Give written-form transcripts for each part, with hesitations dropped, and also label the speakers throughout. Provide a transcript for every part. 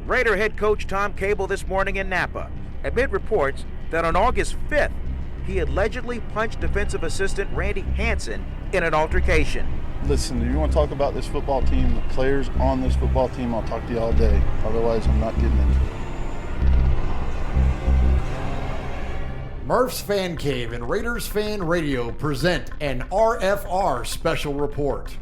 Speaker 1: Raider head coach Tom Cable this morning in Napa amid reports that on August 5th, he allegedly punched defensive assistant Randy HANSON in an altercation.
Speaker 2: Listen, if you want to talk about this football team, the players on this football team, I'll talk to you all day. Otherwise, I'm not getting into it.
Speaker 3: Murph's Fan Cave and Raiders Fan Radio present an RFR special report.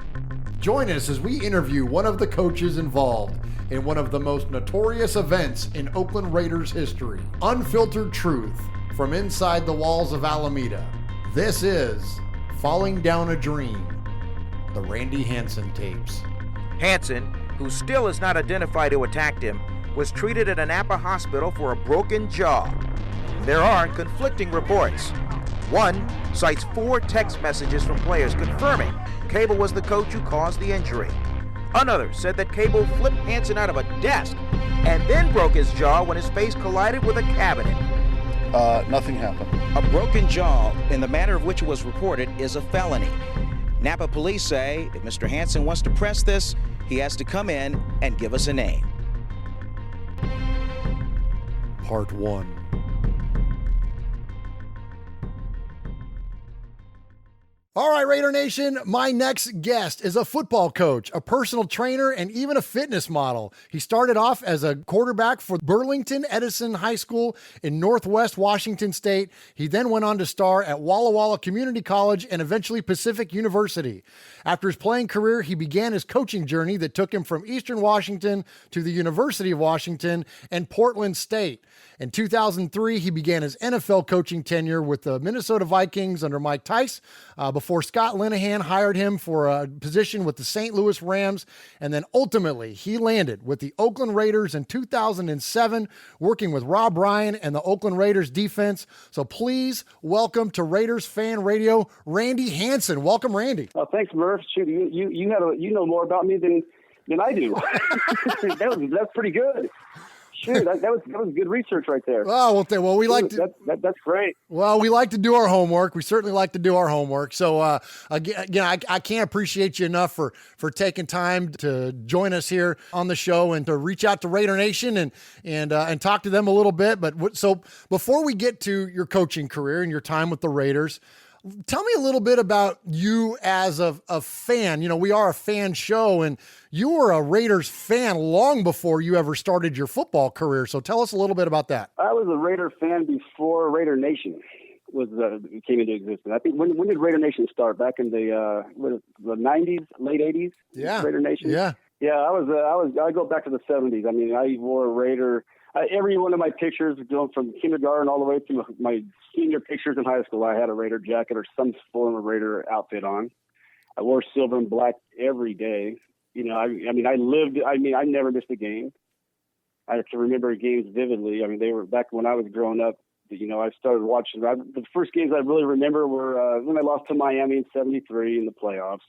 Speaker 3: Join us as we interview one of the coaches involved in one of the most notorious events in Oakland Raiders history. Unfiltered truth from inside the walls of Alameda. This is Falling Down a Dream, the Randy HANSON tapes.
Speaker 1: HANSON, who still is not identified who attacked him, was treated at a Napa hospital for a broken jaw. There are conflicting reports. One cites 4 text messages from players confirming Cable was the coach who caused the injury. Another said that Cable flipped HANSON out of a desk and then broke his jaw when his face collided with a cabinet.
Speaker 2: Nothing happened.
Speaker 1: A broken jaw, in the manner of which it was reported, is a felony. Napa police say if Mr. HANSON wants to press this, he has to come in and give us a name.
Speaker 3: Part 1. All right, Raider Nation, my next guest is a football coach, a personal trainer, and even a fitness model. He started off as a quarterback for Burlington Edison High School in Northwest Washington State. He then went on to star at Walla Walla Community College and eventually Pacific University. After his playing career, he began his coaching journey that took him from Eastern Washington to the University of Washington and Portland State. In 2003, he began his NFL coaching tenure with the Minnesota Vikings under Mike Tice, before Scott Linehan hired him for a position with the St. Louis Rams. And then ultimately, he landed with the Oakland Raiders in 2007, working with Rob Ryan and the Oakland Raiders defense. So please welcome to Raiders Fan Radio, Randy HANSON. Welcome, Randy.
Speaker 4: Oh, thanks, Murph. Shoot, you know more about me than I do. That's pretty good. Sure, that was good research right there.
Speaker 3: Oh, well, we like to.
Speaker 4: That's great.
Speaker 3: Well, we like to do our homework. We certainly like to do our homework. So, again, I can't appreciate you enough for taking time to join us here on the show and to reach out to Raider Nation and talk to them a little bit. But so before we get to your coaching career and your time with the Raiders, tell me a little bit about you as a fan. You know, we are a fan show, and you were a Raiders fan long before you ever started your football career. So tell us a little bit about that.
Speaker 4: I was a Raider fan before Raider Nation came into existence. I think when did Raider Nation start? Back in the 90s, late 80s.
Speaker 3: Yeah,
Speaker 4: Raider Nation.
Speaker 3: Yeah.
Speaker 4: I go back to the 70s. I mean, I wore a Raider. Every one of my pictures, going from kindergarten all the way through my senior pictures in high school, I had a Raider jacket or some form of Raider outfit on. I wore silver and black every day. You know, I never missed a game. I can remember games vividly. I mean, they were back when I was growing up. You know, I started watching. The first games I really remember were when I lost to Miami in '73 in the playoffs.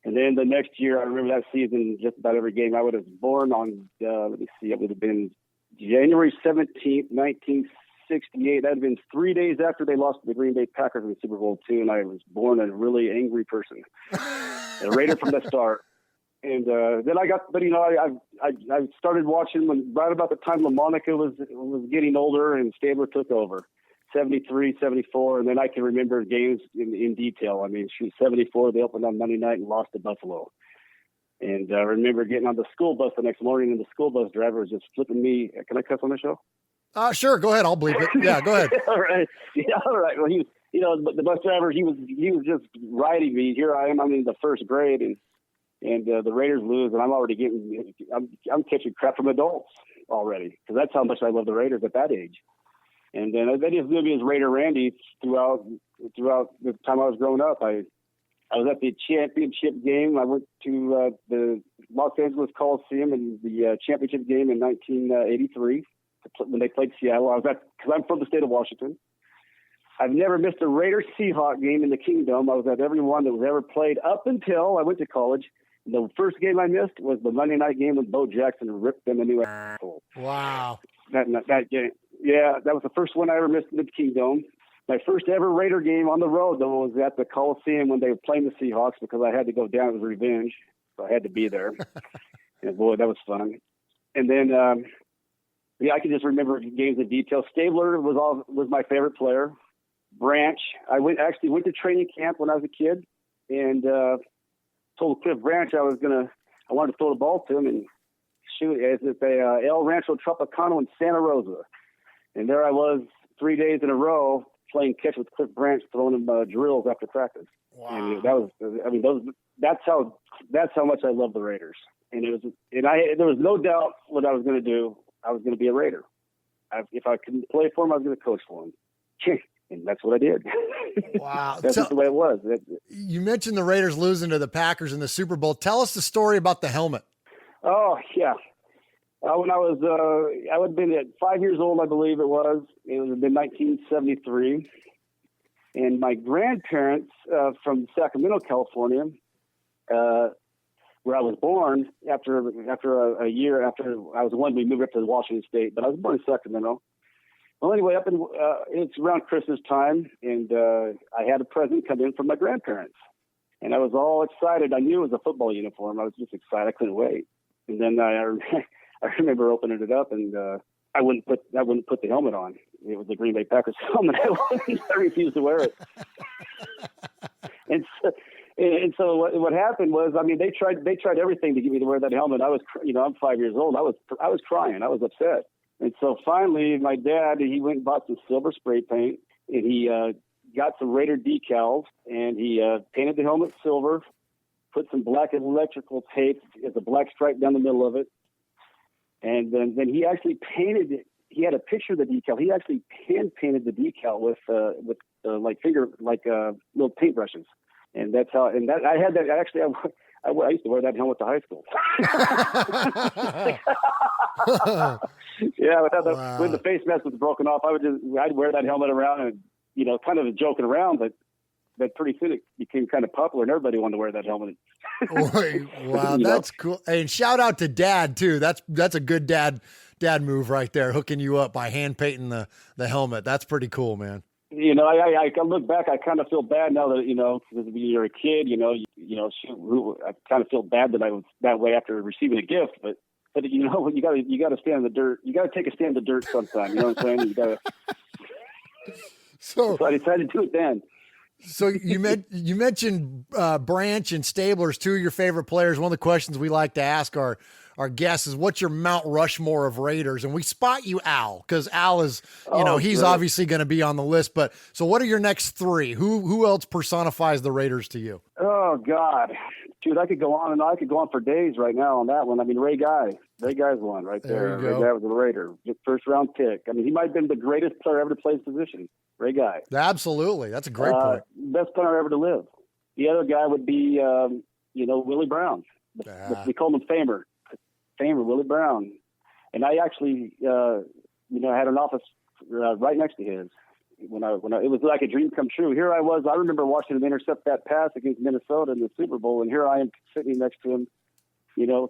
Speaker 4: And then the next year, I remember that season, just about every game. I would have born on, it would have been January 17th, 1968. That had been 3 days after they lost to the Green Bay Packers in the Super Bowl II, and I was born a really angry person. A Raider from the start. And then I started watching right about the time LaMonica was getting older and Stabler took over. 73, 74, and then I can remember games in detail. I mean, 74, they opened on Monday night and lost to Buffalo. And I remember getting on the school bus the next morning, and the school bus driver was just flipping me. Can I cuss on the show?
Speaker 3: Sure. Go ahead. I'll bleep it. Yeah, go ahead.
Speaker 4: All right. Yeah, all right. Well, the bus driver, he was just riding me. Here I am. I'm in the first grade, and the Raiders lose, and I'm catching crap from adults already, because that's how much I love the Raiders at that age. And then they just knew me as Raider Randy throughout the time I was growing up. I was at the championship game. I went to the Los Angeles Coliseum in the championship game in 1983 when they played Seattle. Because I'm from the state of Washington. I've never missed a Raider Seahawk game in the Kingdom. I was at every one that was ever played up until I went to college. The first game I missed was the Monday night game when Bo Jackson ripped them a new asshole.
Speaker 3: Wow.
Speaker 4: That game. Yeah, that was the first one I ever missed in the Kingdom. My first ever Raider game on the road, though, was at the Coliseum when they were playing the Seahawks, because I had to go down. It was revenge, so I had to be there. And boy, that was fun. And then, I can just remember games in detail. Stabler was my favorite player. Branch, I went to training camp when I was a kid, and told Cliff Branch I wanted to throw the ball to him and shoot as at the El Rancho Tropicano in Santa Rosa. And there I was 3 days in a row playing catch with Cliff Branch, throwing him drills after practice.
Speaker 3: Wow.
Speaker 4: And that's how much I love the Raiders. And there was no doubt what I was going to do. I was going to be a Raider. If I couldn't play for him, I was going to coach for him. And that's what I did.
Speaker 3: Wow.
Speaker 4: That's just the way it was.
Speaker 3: You mentioned the Raiders losing to the Packers in the Super Bowl. Tell us the story about the helmet.
Speaker 4: Oh, yeah. When I would have been at 5 years old, I believe it would have been 1973. And my grandparents from Sacramento, California, where I was born, after a year after I was one, we moved up to Washington State, but I was born in Sacramento. Well, anyway, it's around Christmas time, and I had a present come in from my grandparents, and I was all excited. I knew it was a football uniform. I was just excited. I couldn't wait. And then I remember opening it up, and I wouldn't put the helmet on. It was the Green Bay Packers helmet. I refused to wear it. And so what happened was, they tried everything to get me to wear that helmet. I was, I'm 5 years old. I was crying. I was upset. And so finally, my dad, he went and bought some silver spray paint, and he got some Raider decals, and he painted the helmet silver, put some black electrical tape as a black stripe down the middle of it, and then he actually painted it. He had a picture of the decal. He actually hand painted the decal with little paintbrushes, and that's how. And that I had that actually. I used to wear that helmet to high school. Yeah, when the face mask was broken off, I'd wear that helmet around and kind of joking around, but pretty soon it became kind of popular and everybody wanted to wear that helmet.
Speaker 3: Wow, that's cool. And shout out to Dad too. That's a good dad move right there, hooking you up by hand painting the helmet. That's pretty cool, man.
Speaker 4: I look back, I kind of feel bad now that, because when you're a kid, I kind of feel bad that I was that way after receiving a gift, but you got to stand in the dirt. You got to take a stand in the dirt sometime. You know what I'm saying? You got to. So I decided to do it then.
Speaker 3: So you mentioned Branch and Stabler's, two of your favorite players. One of the questions we like to ask our guests is, what's your Mount Rushmore of Raiders? And we spot you Al, because Al is, he's
Speaker 4: sure.
Speaker 3: obviously going to be on the list. But so what are your next three? Who else personifies the Raiders to you?
Speaker 4: Oh, God. Dude, I could go on for days right now on that one. Ray Guy's one right there. Ray Guy was a Raider, first round pick. He might have been the greatest player ever to play his position. Ray Guy.
Speaker 3: Absolutely. That's a great point.
Speaker 4: Best player ever to live. The other guy would be, Willie Brown. We called him Famer, Willie Brown. And I actually, I had an office right next to his. When it was like a dream come true. Here I was. I remember watching him intercept that pass against Minnesota in the Super Bowl, and here I am sitting next to him,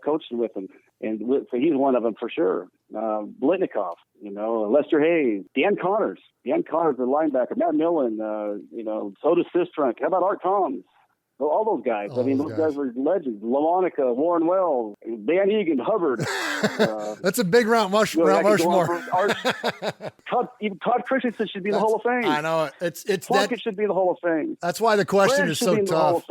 Speaker 4: coaching with him. And so he's one of them for sure. Blitnikoff, Lester Hayes, Dan Connors, the linebacker, Matt Millen, Soda Sistrunk. How about Art Toms? All those guys. Those guys were legends. LaMonica, Warren Wells, Dan Egan, Hubbard.
Speaker 3: That's a big Mount Rushmore.
Speaker 4: Even Todd Christensen should be in the Hall of Fame.
Speaker 3: I know it's
Speaker 4: Plunkett should be in the Hall of Fame.
Speaker 3: That's why the question is so tough.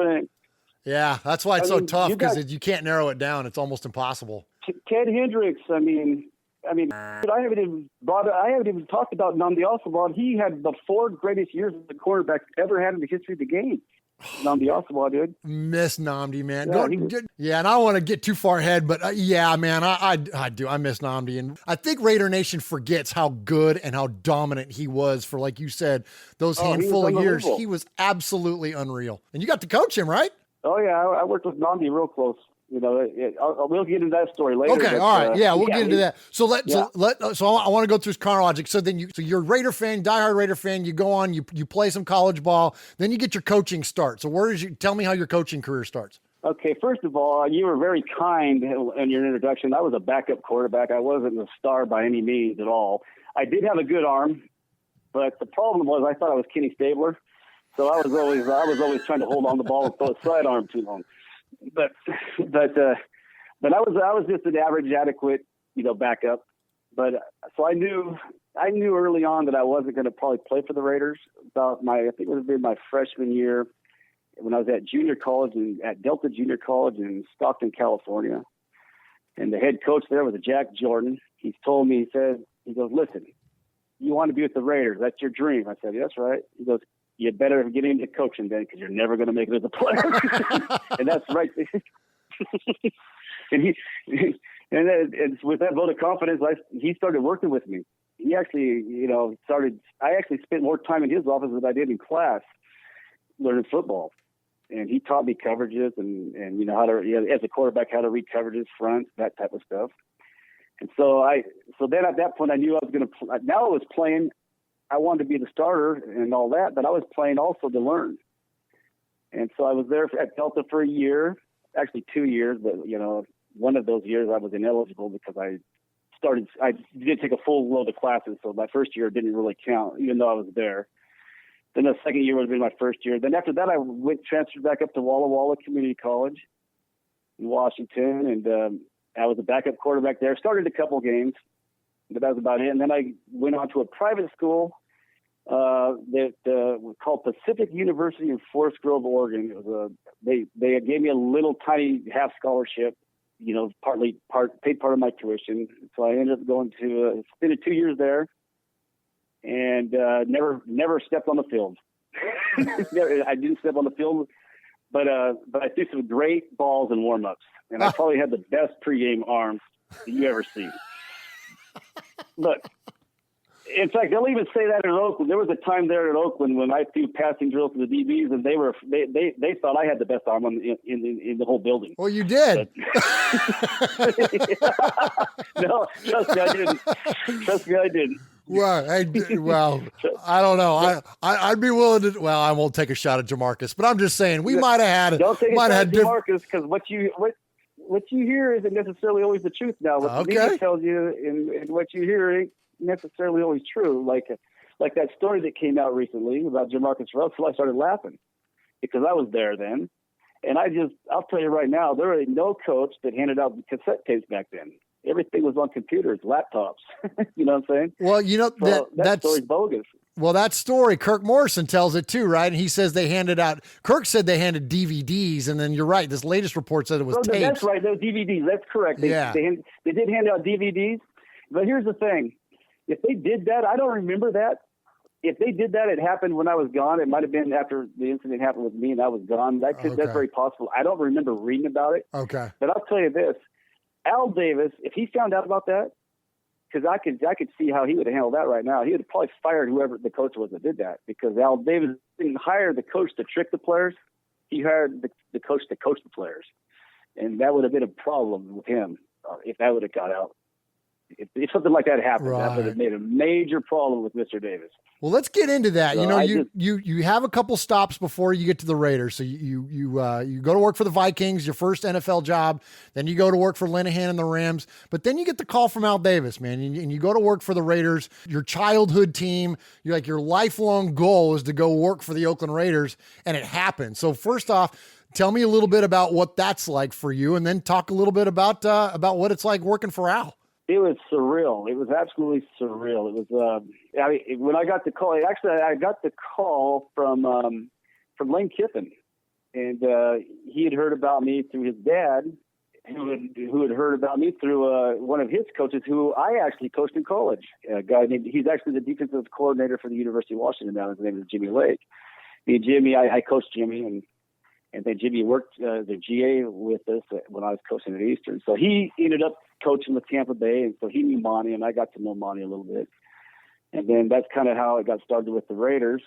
Speaker 3: Yeah, that's why it's so tough, because you can't narrow it down. It's almost impossible.
Speaker 4: Ted Hendricks. I haven't even talked about Nnamdi Asomugha. He had the 4 greatest years the quarterback ever had in the history of the game. Nnamdi Asomugha did.
Speaker 3: Miss Nnamdi, man.
Speaker 4: Yeah,
Speaker 3: and I don't want to get too far ahead, but man, I do. I miss Nnamdi. And I think Raider Nation forgets how good and how dominant he was for, like you said, those handful of years. He was absolutely unreal. And you got to coach him, right?
Speaker 4: Oh, yeah. I worked with Nnamdi real close. We'll get into that story later.
Speaker 3: Okay, all right. We'll get into that. So I want to go through chronologic. So you're a Raider fan, diehard Raider fan. You go on, you play some college ball, then you get your coaching start. So tell me how your coaching career starts.
Speaker 4: Okay, first of all, you were very kind in your introduction. I was a backup quarterback. I wasn't a star by any means at all. I did have a good arm, but the problem was I thought I was Kenny Stabler. So I was always trying to hold on the ball and throw a sidearm too long. But I was just an average, adequate back up. But so I knew early on that I wasn't going to probably play for the Raiders. I think it would have been my freshman year when I was at junior college at Delta Junior College in Stockton, California. And the head coach there was a Jack Jordan. He told me, he goes, listen, you want to be with the Raiders. That's your dream. I said, that's right. He goes, you better get into coaching then, because you're never going to make it as a player. And that's right. And with that vote of confidence, he started working with me. He actually, I actually spent more time in his office than I did in class learning football. And he taught me coverages and how to, as a quarterback, how to read coverages, front, that type of stuff. And so then at that point, I knew I was going to, now I was playing, I wanted to be the starter and all that, but I was playing also to learn. And so I was there at Delta for a year, actually 2 years, but, one of those years I was ineligible because I did take a full load of classes. So my first year didn't really count, even though I was there. Then the second year would have been my first year. Then after that, I transferred back up to Walla Walla Community College in Washington. And I was a backup quarterback there. Started a couple games, but that was about it. And then I went on to a private school that was called Pacific University in Forest Grove, Oregon. It was they gave me a little tiny half scholarship, paid part of my tuition. So I ended up going to spent 2 years there, and never stepped on the field. I didn't step on the field, but I threw some great balls in warm-ups, and I probably had the best pregame arms that you ever see. But in fact, they'll even say that in Oakland. There was a time there in Oakland when I threw passing drills to the DBs, and they thought I had the best arm in the whole building.
Speaker 3: Well, you did.
Speaker 4: No, trust me, I didn't.
Speaker 3: Well, I don't know. I'd be willing to. Well, I won't take a shot at Jamarcus, but I'm just saying we might have had.
Speaker 4: Don't take a shot at Jamarcus, because what you hear isn't necessarily always the truth. Now, what the media tells you and what you hear ain't necessarily always true. Like that story that came out recently about Jamarcus Russell, I started laughing because I was there then, and I'll tell you right now, there ain't no coach that handed out cassette tapes back then. Everything was on computers, laptops. You know what I'm saying?
Speaker 3: Well,
Speaker 4: that story's bogus.
Speaker 3: Well, that story, Kirk Morrison tells it too, right? And he says Kirk said they handed DVDs, and then you're right. This latest report said it was tapes.
Speaker 4: That's right. Those DVDs. That's correct. They did hand out DVDs. But here's the thing. If they did that, I don't remember that. If they did that, it happened when I was gone. It might have been after the incident happened with me and I was gone. That's very possible. I don't remember reading about it.
Speaker 3: Okay.
Speaker 4: But I'll tell you this. Al Davis, if he found out about that, because I could see how he would have handled that right now. He would have probably fired whoever the coach was that did that, because Al Davis didn't hire the coach to trick the players. He hired the coach to coach the players. And that would have been a problem with him if that would have got out. If something like that happened, that would have made a major problem with Mr. Davis.
Speaker 3: Well, let's get into that. So you have a couple stops before you get to the Raiders. So you go to work for the Vikings, your first NFL job. Then you go to work for Linehan and the Rams. But then you get the call from Al Davis, man, and you go to work for the Raiders, your childhood team. You're like, your lifelong goal is to go work for the Oakland Raiders, and it happened. So first off, tell me a little bit about what that's like for you, and then talk a little bit about what it's like working for Al.
Speaker 4: It was surreal. It was absolutely surreal. It was, when I got the call, I got the call from Lane Kiffin, and he had heard about me through his dad, who had heard about me through one of his coaches, who I actually coached in college. A guy named, he's actually the defensive coordinator for the University of Washington now. His name is Jimmy Lake. Me and Jimmy, I coached Jimmy, and then Jimmy worked the GA with us when I was coaching at Eastern. So he ended up coaching with Tampa Bay, and so he knew Monty, and I got to know Monty a little bit. And then that's kind of how it got started with the Raiders.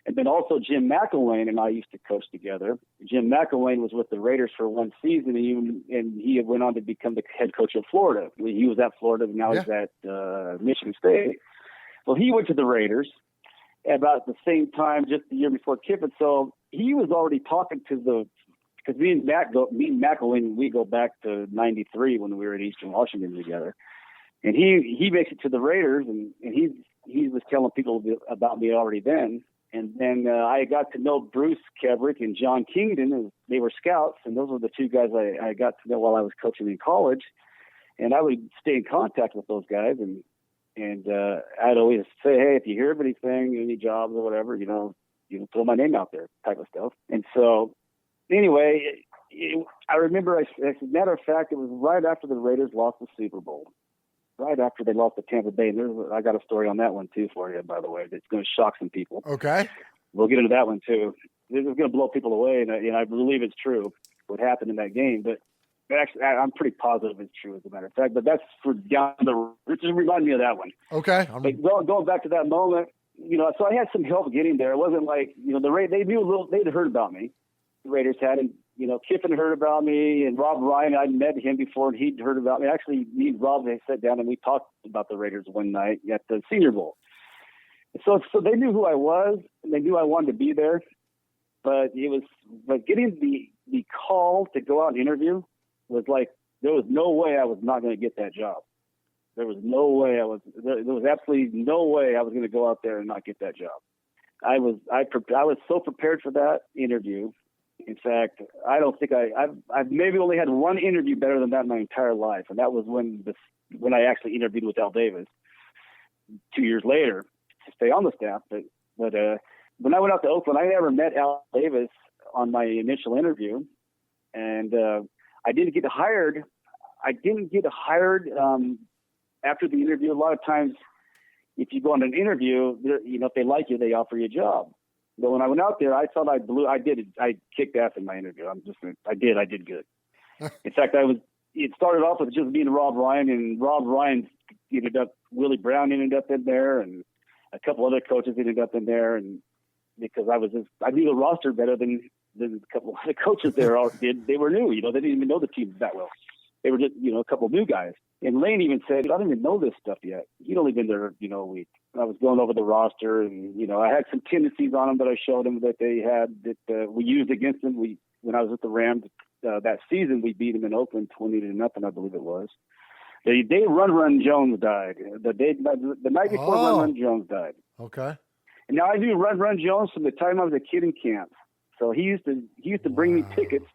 Speaker 4: And then also Jim McElwain and I used to coach together. Jim McElwain was with the Raiders for one season, and he went on to become the head coach of Florida. He was at Florida, and now he's at Michigan State. Well, he went to the Raiders about the same time, just the year before Kiffin. So he was already talking to because me and McElwain, we go back to 93 when we were at Eastern Washington together. And he makes it to the Raiders, and he was telling people about me already then. And then I got to know Bruce Kevrick and John Kingdon, and they were scouts, and those were the two guys I got to know while I was coaching in college. And I would stay in contact with those guys, and I'd always say, hey, if you hear of anything, any jobs or whatever, throw my name out there, type of stuff. And so, anyway, I remember, as a matter of fact, it was right after the Raiders lost the Super Bowl, right after they lost to Tampa Bay. And I got a story on that one too for you, by the way, that's going to shock some people.
Speaker 3: Okay,
Speaker 4: we'll get into that one too. This is going to blow people away, and I believe it's true what happened in that game, but. Actually, I'm pretty positive it's true, as a matter of fact. But that's for down the. It just reminded me of that one.
Speaker 3: Okay.
Speaker 4: But going back to that moment, so I had some help getting there. It wasn't like they knew a little. They'd heard about me. The Raiders had, and Kiffin heard about me, and Rob Ryan. I'd met him before, and he'd heard about me. Actually, me and Rob, they sat down and we talked about the Raiders one night at the Senior Bowl. So they knew who I was, and they knew I wanted to be there. But it was like getting the call to go out and interview. Was like there was no way I was not going to get that job. There was no way there was absolutely no way I was going to go out there and not get that job. I was so prepared for that interview. In fact, I don't think I've maybe only had one interview better than that in my entire life, and that was when I actually interviewed with Al Davis 2 years later to stay on the staff. But when I went out to Oakland, I never met Al Davis on my initial interview, and I didn't get hired. After the interview. A lot of times, if you go on an interview, if they like you, they offer you a job. But when I went out there, I thought I kicked ass in my interview. I did good. In fact, it started off with just being Rob Ryan, and Rob Ryan Willie Brown ended up in there, and a couple other coaches ended up in there, and because I knew the roster better than a couple of the coaches there did. They were new, they didn't even know the team that well. They were just, a couple of new guys. And Lane even said, I don't even know this stuff yet. He'd only been there, a week. I was going over the roster, and, I had some tendencies on them that I showed them that they had that we used against them. When I was with the Rams that season, we beat them in Oakland 20-0, I believe it was. The day Run Jones died, the night before Run Jones died.
Speaker 3: Okay.
Speaker 4: And now I knew Run Jones from the time I was a kid in camp. So he used to bring me tickets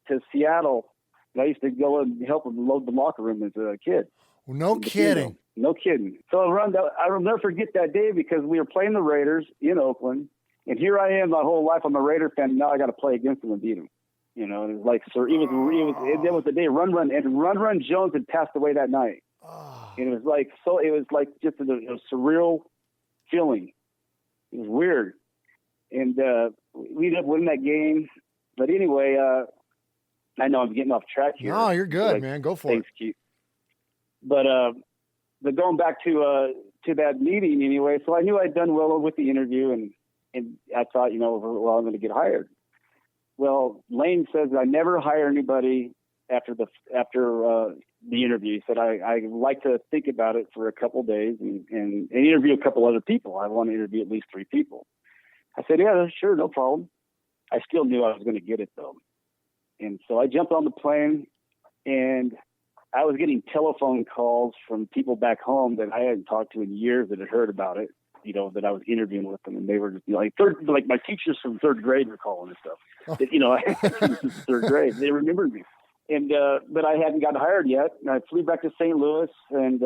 Speaker 4: to Seattle, and I used to go and help him load the locker room as a kid.
Speaker 3: Well, no kidding.
Speaker 4: No kidding. So I will never forget that day because we were playing the Raiders in Oakland, and here I am my whole life. I'm a Raider fan, and now I got to play against them and beat them. And it was like, sir, it was the day Run Jones had passed away that night. Oh. And it was like just a surreal feeling. It was weird. And we ended up winning that game. But anyway, I know I'm getting off track here.
Speaker 3: No, you're good, man. Go for it.
Speaker 4: Keith. But going back to that meeting anyway, so I knew I'd done well with the interview, and I thought, I'm going to get hired. Well, Lane says I never hire anybody after the interview. He said I like to think about it for a couple of days and interview a couple other people. I want to interview at least 3 people. I said, yeah, sure, no problem. I still knew I was going to get it, though. And so I jumped on the plane, and I was getting telephone calls from people back home that I hadn't talked to in years that had heard about it, that I was interviewing with them. And they were just like my teachers from 3rd grade were calling and stuff.
Speaker 3: Oh.
Speaker 4: This is 3rd grade. They remembered me. And but I hadn't gotten hired yet. And I flew back to St. Louis, and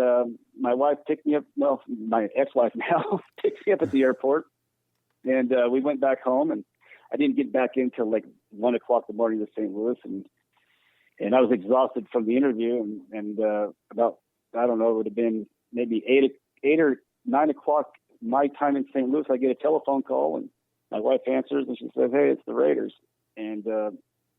Speaker 4: my wife picked me up. Well, my ex-wife now picked me up at the airport. And we went back home, and I didn't get back in till like 1:00 in the morning to St. Louis, and I was exhausted from the interview, and about, I don't know, it would have been maybe 8 or 9 o'clock my time in St. Louis. I get a telephone call, and my wife answers, and she says, "Hey, it's the Raiders." And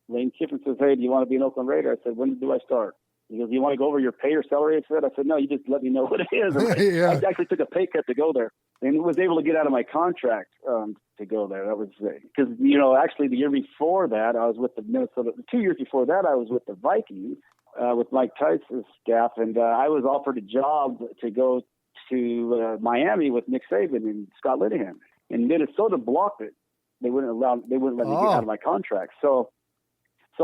Speaker 4: Lane Kiffin says, "Hey, do you want to be an Oakland Raider?" I said, "When do I start?" He goes, "Do you want to go over your pay or salary?" I said, "No, you just let me know what it is."
Speaker 3: Yeah.
Speaker 4: I actually took a pay cut to go there, and was able to get out of my contract to go there. That was because actually the year before that I was with the Minnesota. 2 years before that I was with the Vikings with Mike Tyson's staff, and I was offered a job to go to Miami with Nick Saban and Scott Linehan, and Minnesota blocked it. They wouldn't let me get out of my contract. So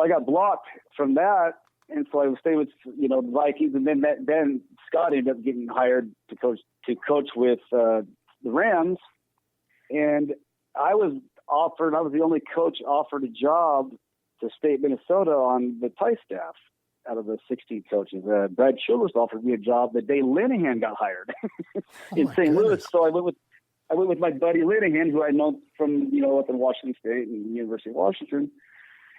Speaker 4: I got blocked from that. And so I was staying with, the Vikings, and then Scott ended up getting hired to coach with the Rams, and I was the only coach offered a job to stay at Minnesota on the Tice staff out of the 16 coaches. Brad Childress offered me a job the day Linehan got hired in St. Louis. So I went with my buddy Linehan, who I know from, up in Washington State and the University of Washington.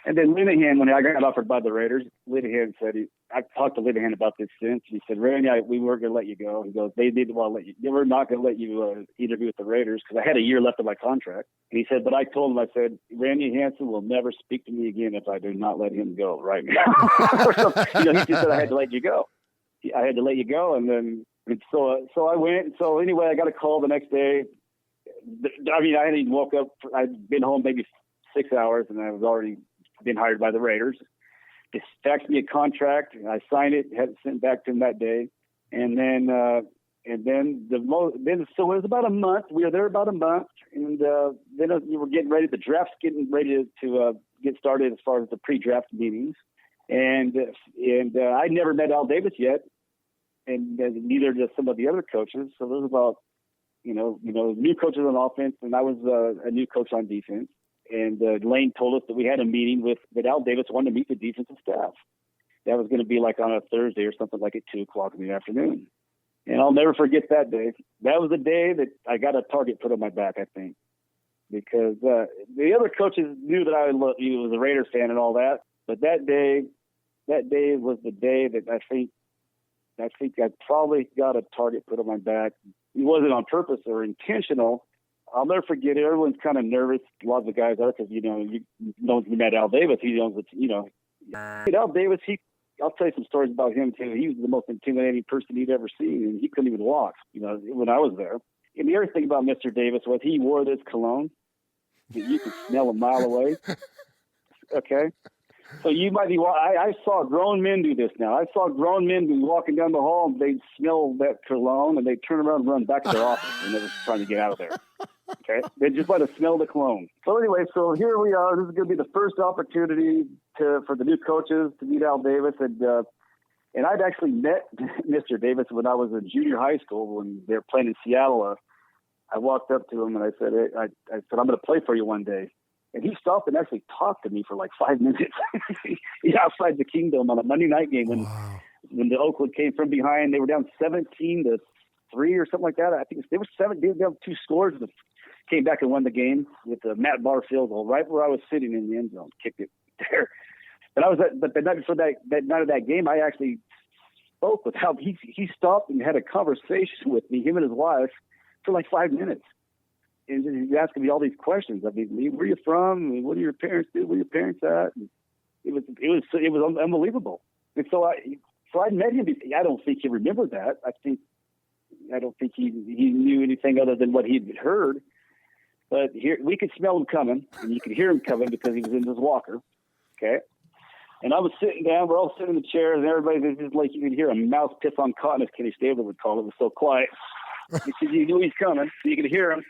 Speaker 4: And then Linehan, when I got offered by the Raiders, Linehan said, I talked to Linehan about this since. He said, Randy, we weren't going to let you go. He goes, they didn't want to let you. They were not going to let you interview with the Raiders because I had a year left of my contract. And he said, but I told him, I said, Randy HANSON will never speak to me again if I do not let him go right now. He just said I had to let you go. I had to let you go. And so I went. So anyway, I got a call the next day. I mean, I hadn't even woke up. I'd been home maybe 6 hours, and I was already been hired by the Raiders. They faxed me a contract. I signed it, had it sent back to him that day. And then so it was about a month. We were there about a month. And then we were getting ready. The draft's getting ready to get started as far as the pre-draft meetings. And I'd never met Al Davis yet. And neither did some of the other coaches. So there was about, new coaches on offense, and I was a new coach on defense. And Lane told us that we had a meeting that Al Davis wanted to meet the defensive staff. That was going to be like on a Thursday or something like at 2:00 in the afternoon. And I'll never forget that day. That was the day that I got a target put on my back, I think, because the other coaches knew that I was a Raiders fan and all that. But that day was the day that I think I probably got a target put on my back. It wasn't on purpose or intentional. I'll never forget it. Everyone's kind of nervous. A lot of the guys are because, you met Al Davis. He knows that, Al Davis, I'll tell you some stories about him, too. He was the most intimidating person you'd ever seen, and he couldn't even walk, when I was there. And the other thing about Mr. Davis was he wore this cologne that you could smell a mile away. Okay? So you might be, I saw grown men do this now. I saw grown men be walking down the hall, and they'd smell that cologne, and they'd turn around and run back to their office, and they were trying to get out of there. Okay, they just let us smell the cologne. So anyway, so here we are. This is going to be the first opportunity for the new coaches to meet Al Davis, and I'd actually met Mr. Davis when I was in junior high school when they were playing in Seattle. I walked up to him and I said, I said, I'm going to play for you one day. And he stopped and actually talked to me for like 5 minutes outside the Kingdom on a Monday night game when the Oakland came from behind. They were down 17-3 or something like that. I think they were down 2 scores. Came back and won the game with the Matt Barr field goal right where I was sitting in the end zone. Kicked it there. But the night before that night of that game, I actually spoke with Hal. He stopped and had a conversation with me, him and his wife, for like 5 minutes. And he asking me all these questions. I mean, where are you from? I mean, what do your parents do? Where are your parents at? And it was unbelievable. And so I met him. I don't think he remembered that. I don't think he knew anything other than what he'd heard. But here we could smell him coming, and you could hear him coming because he was in his walker. Okay. And I was sitting down. We're all sitting in the chairs, and everybody's just like you could hear a mouse piss on cotton, as Kenny Stabler would call it. It was so quiet because you knew he's coming, so you could hear him.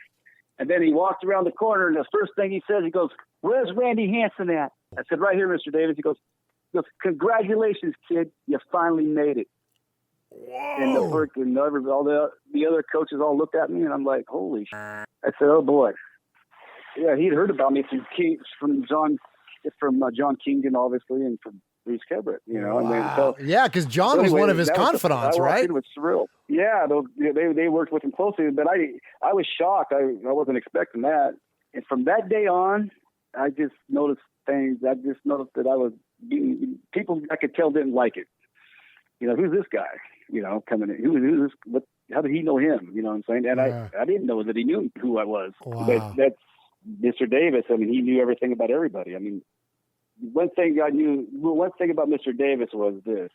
Speaker 4: And then he walked around the corner, and the first thing he says, he goes, "Where's Randy HANSON at?" I said, "Right here, Mr. Davis." He goes, "Congratulations, kid. You finally made it." Whoa. And all the other coaches all looked at me, and I'm like, "Holy shit." I said, "Oh boy." Yeah, he'd heard about me from John Kingdon, obviously, and from Bruce Cabot,
Speaker 3: Wow.
Speaker 4: And then,
Speaker 3: yeah, because John was one of his confidants, right?
Speaker 4: It was surreal. Yeah, they worked with him closely, but I was shocked. I wasn't expecting that. And from that day on, I just noticed things. I just noticed that people I could tell didn't like it. Who's this guy? Coming in. Who's this? How did he know him? You know what I'm saying? And I didn't know that he knew who I was.
Speaker 3: Wow.
Speaker 4: But that's Mr. Davis. I mean, he knew everything about everybody. I mean, one thing about Mr. Davis was this: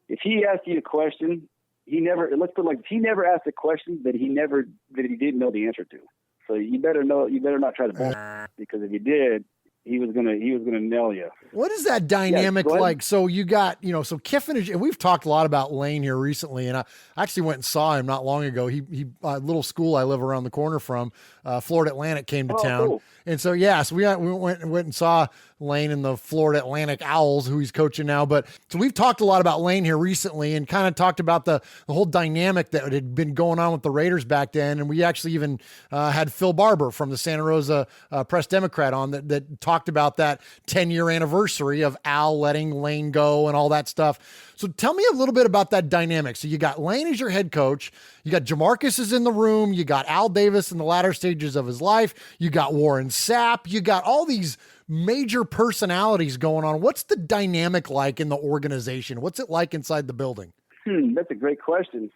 Speaker 4: if he asked you a question, he never asked a question that he didn't know the answer to. So you better not try to bullshit, because if you did, he was gonna nail you.
Speaker 3: What is that dynamic like? So you got, so Kiffin is, and we've talked a lot about Lane here recently, and I actually went and saw him not long ago. He little school I live around the corner from, Florida Atlantic came to town.
Speaker 4: Cool.
Speaker 3: And so, yes, we went and saw Lane in the Florida Atlantic Owls, who he's coaching now. But so we've talked a lot about Lane here recently and kind of talked about the whole dynamic that had been going on with the Raiders back then. And we actually even had Phil Barber from the Santa Rosa Press Democrat on that talked about that 10-year anniversary of Al letting Lane go and all that stuff. So tell me a little bit about that dynamic. So you got Lane as your head coach. You got Jamarcus is in the room. You got Al Davis in the latter stages of his life. You got Warren Sapp. You got all these major personalities going on. What's the dynamic like in the organization? What's it like inside the building?
Speaker 4: That's a great question.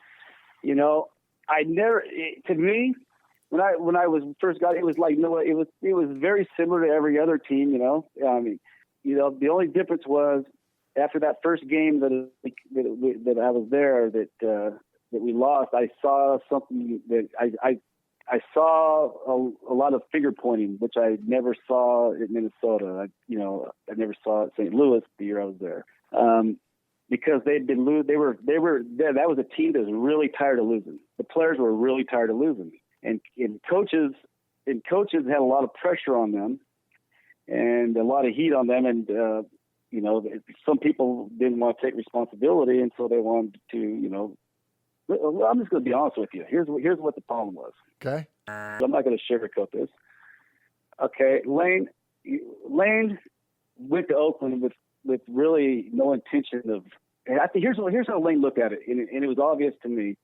Speaker 4: You know, to me, when I was first got it was like, it was very similar to every other team, you know. I mean, you know, the only difference was after that first game that I was there that we lost, I saw something that I saw a lot of finger pointing, which I never saw in Minnesota. I never saw it at St. Louis the year I was there, because they'd been losing. That was a team that was really tired of losing. The players were really tired of losing, and coaches had a lot of pressure on them, and a lot of heat on them, and you know, some people didn't want to take responsibility, and so they wanted to, you know. Well, I'm just going to be honest with you. Here's what the problem was.
Speaker 3: Okay.
Speaker 4: I'm not going to sugarcoat this. Okay, Lane went to Oakland with really no intention of. And I think here's how Lane looked at it, and it was obvious to me.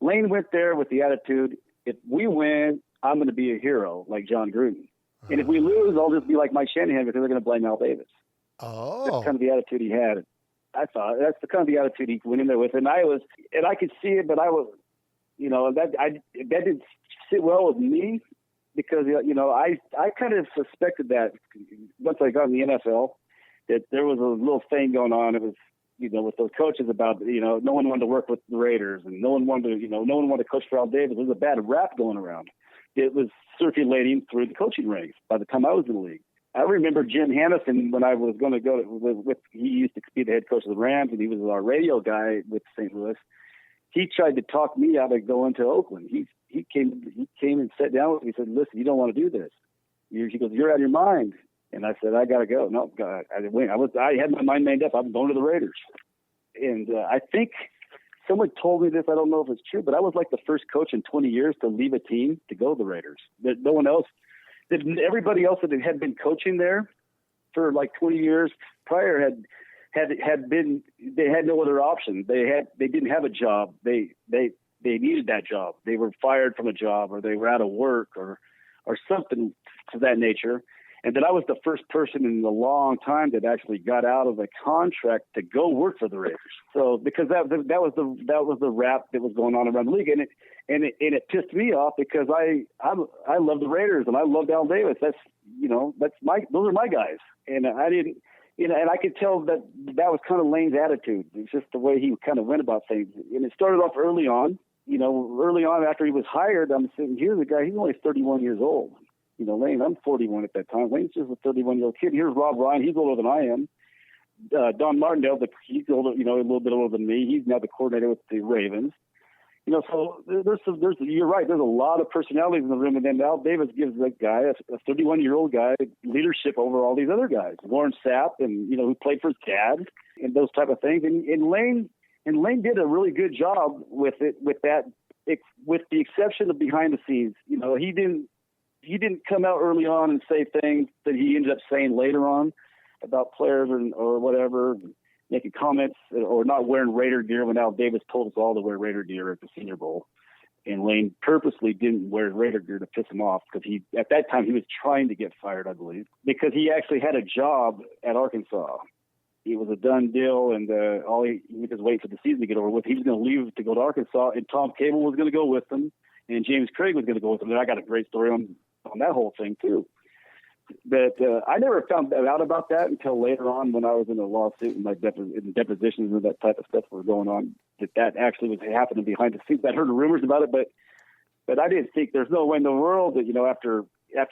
Speaker 4: Lane went there with the attitude: if we win, I'm going to be a hero like John Gruden, and if we lose, I'll just be like Mike Shanahan because they're going to blame Al Davis.
Speaker 3: Oh,
Speaker 4: that's kind of the attitude he had. I thought that's the kind of the attitude he went in there with, and I could see it, but I was, you know, that didn't sit well with me because, you know, I kind of suspected that once I got in the NFL that there was a little thing going on. It was, you know, with those coaches about, you know, no one wanted to work with the Raiders and no one wanted to coach for Al Davis. There was a bad rap going around. It was circulating through the coaching ranks by the time I was in the league. I remember Jim Hannison when I was going to go he used to be the head coach of the Rams, and he was our radio guy with St. Louis. He tried to talk me out of going to Oakland. He came and sat down with me and said, "Listen, you don't want to do this." He goes, "You're out of your mind." And I said, "I got to go." No, God, I didn't win. I had my mind made up. I'm going to the Raiders. And I think someone told me this. I don't know if it's true, but I was like the first coach in 20 years to leave a team to go to the Raiders. No one else. Everybody else that had been coaching there for like 20 years prior had been, they had no other option. They didn't have a job. They needed that job. They were fired from a job, or they were out of work, or something to that nature. And then I was the first person in a long time that actually got out of a contract to go work for the Raiders. So because that was the rap that was going on around the league, and it pissed me off because I love the Raiders and I loved Al Davis. Those are my guys, and I didn't, you know, and I could tell that was kind of Lane's attitude. It's just the way he kind of went about things, and it started off early on. You know, early on after he was hired, I'm sitting here's a guy. He's only 31 years old. You know, Lane, I'm 41 at that time. Lane's just a 31-year-old kid. Here's Rob Ryan. He's older than I am. Don Martindale, he's older, you know, a little bit older than me. He's now the coordinator with the Ravens. You know, so you're right. There's a lot of personalities in the room, and then Al Davis gives that guy, a 31-year-old guy, leadership over all these other guys. Warren Sapp, and you know, who played for his dad, and those type of things. And Lane did a really good job with it, with the exception of behind the scenes. You know, he didn't come out early on and say things that he ended up saying later on about players or whatever, making comments or not wearing Raider gear when Al Davis told us all to wear Raider gear at the Senior Bowl. And Lane purposely didn't wear Raider gear to piss him off because at that time he was trying to get fired, I believe, because he actually had a job at Arkansas. It was a done deal, and he was just waiting for the season to get over with. He was going to leave to go to Arkansas, and Tom Cable was going to go with him, and James Craig was going to go with him. And I got a great story on that whole thing too. But I never found out about that until later on when I was in a lawsuit and in depositions and that type of stuff were going on, that actually was happening behind the scenes. I heard rumors about it, but I didn't think there's no way in the world that, you know, after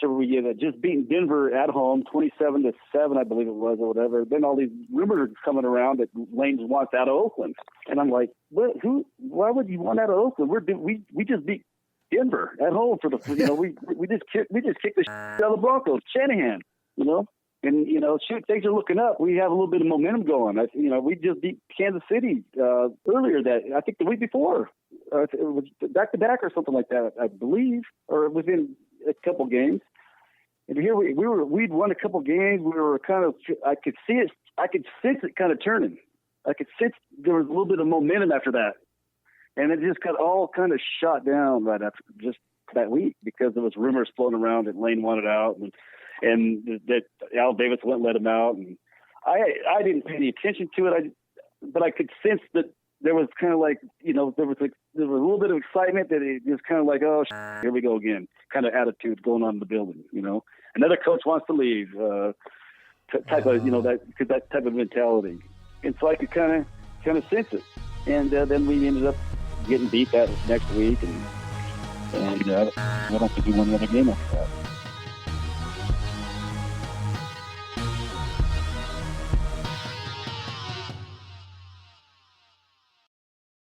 Speaker 4: we just beaten Denver at home 27-7, I believe it was, or whatever, then all these rumors are coming around that Lane wants out of Oakland. And I'm like, why would you want out of Oakland? We just beat Denver at home for the, we just kicked the out of the Broncos, Shanahan, and, shoot, things are looking up. We have a little bit of momentum going. We just beat Kansas City earlier I think the week before. It was back-to-back or something like that, I believe, or within a couple games. And here we'd won a couple games. We were kind of, I could sense it kind of turning. I could sense there was a little bit of momentum after that. And it just got all kind of shot down right after just that week because there was rumors floating around that Lane wanted out and that Al Davis wouldn't let him out. And I didn't pay any attention to it. But I could sense that there was kind of like, there was a little bit of excitement that it was kind of like, oh, here we go again, kind of attitude going on in the building. Another coach wants to leave, type of, that type of mentality. And so I could kind of sense it. And then we ended up getting beat that next week, and I don't think we won another game after that.